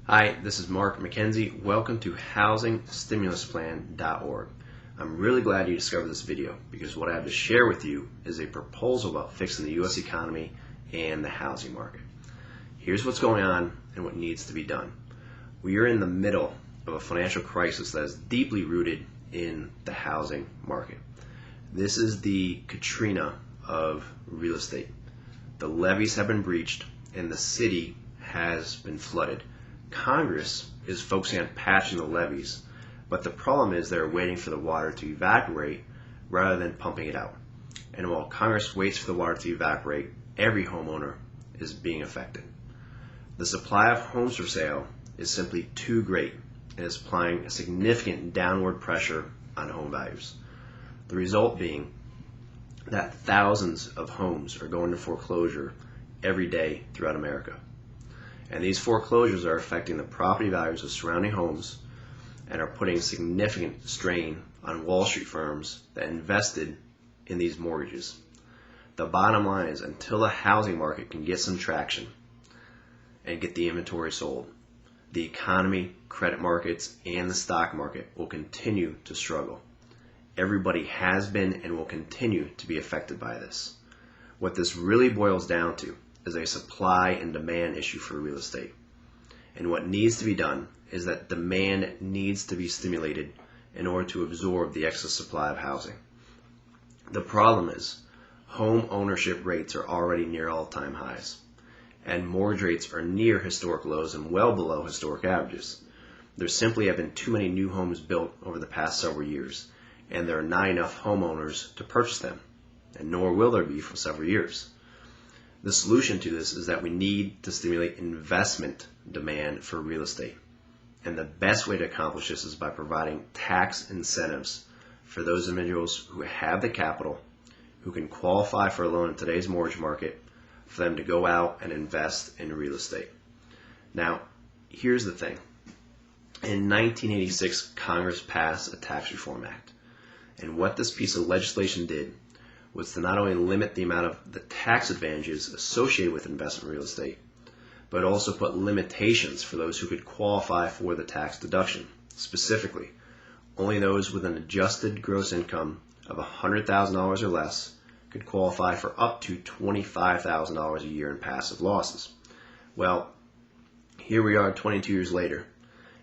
Hi, this is Mark McKenzie. Welcome to HousingStimulusPlan.org. I'm really glad you discovered this video because what I have to share with you is a proposal about fixing the U.S. economy and the housing market. Here's what's going on and what needs to be done. We are in the middle of a financial crisis that is deeply rooted in the housing market. This is the Katrina of real estate. The levees have been breached and the city has been flooded. Congress is focusing on patching the levees, but the problem is they're waiting for the water to evaporate rather than pumping it out. And while Congress waits for the water to evaporate, every homeowner is being affected. The supply of homes for sale is simply too great and is applying a significant downward pressure on home values. The result being that thousands of homes are going to foreclosure every day throughout America. And these foreclosures are affecting the property values of surrounding homes and are putting significant strain on Wall Street firms that invested in these mortgages. The bottom line is until the housing market can get some traction and get the inventory sold, the economy, credit markets, and the stock market will continue to struggle. Everybody has been and will continue to be affected by this. What this really boils down to is a supply and demand issue for real estate. And what needs to be done is that demand needs to be stimulated in order to absorb the excess supply of housing. The problem is home ownership rates are already near all-time highs, and mortgage rates are near historic lows and well below historic averages. There simply have been too many new homes built over the past several years, and there are not enough homeowners to purchase them, and nor will there be for several years. The solution to this is that we need to stimulate investment demand for real estate. And the best way to accomplish this is by providing tax incentives for those individuals who have the capital, who can qualify for a loan in today's mortgage market, for them to go out and invest in real estate. Now, here's the thing. In 1986, Congress passed a Tax Reform Act. And what this piece of legislation did was to not only limit the amount of the tax advantages associated with investment real estate, but also put limitations for those who could qualify for the tax deduction. Specifically, only those with an adjusted gross income of $100,000 or less could qualify for up to $25,000 a year in passive losses. Well, here we are 22 years later,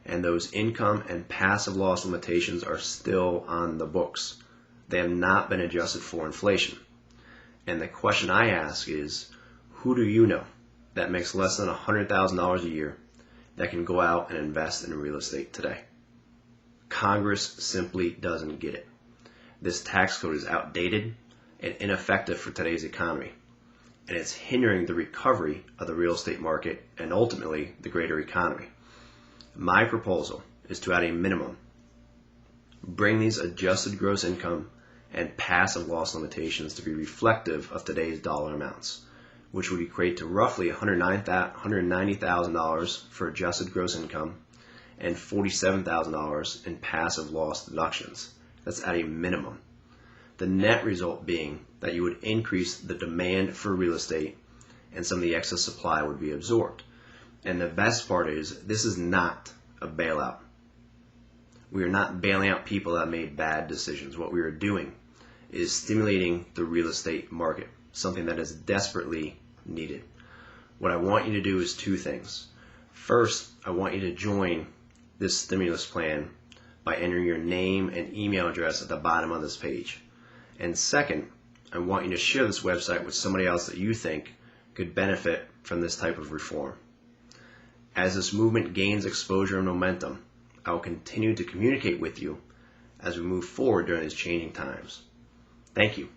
and those income and passive loss limitations are still on the books. They have not been adjusted for inflation. And the question I ask is, who do you know that makes less than $100,000 a year that can go out and invest in real estate today? Congress simply doesn't get it. This tax code is outdated and ineffective for today's economy, and it's hindering the recovery of the real estate market and ultimately the greater economy. My proposal is to, at a minimum, bring these adjusted gross income and passive loss limitations to be reflective of today's dollar amounts, which would equate to roughly $190,000 for adjusted gross income and $47,000 in passive loss deductions. That's at a minimum. The net result being that you would increase the demand for real estate and some of the excess supply would be absorbed. And the best part is, this is not a bailout. We are not bailing out people that made bad decisions. What we are doing is stimulating the real estate market, something that is desperately needed. What I want you to do is two things. First, I want you to join this stimulus plan by entering your name and email address at the bottom of this page. And second, I want you to share this website with somebody else that you think could benefit from this type of reform. As this movement gains exposure and momentum, I will continue to communicate with you as we move forward during these changing times. Thank you.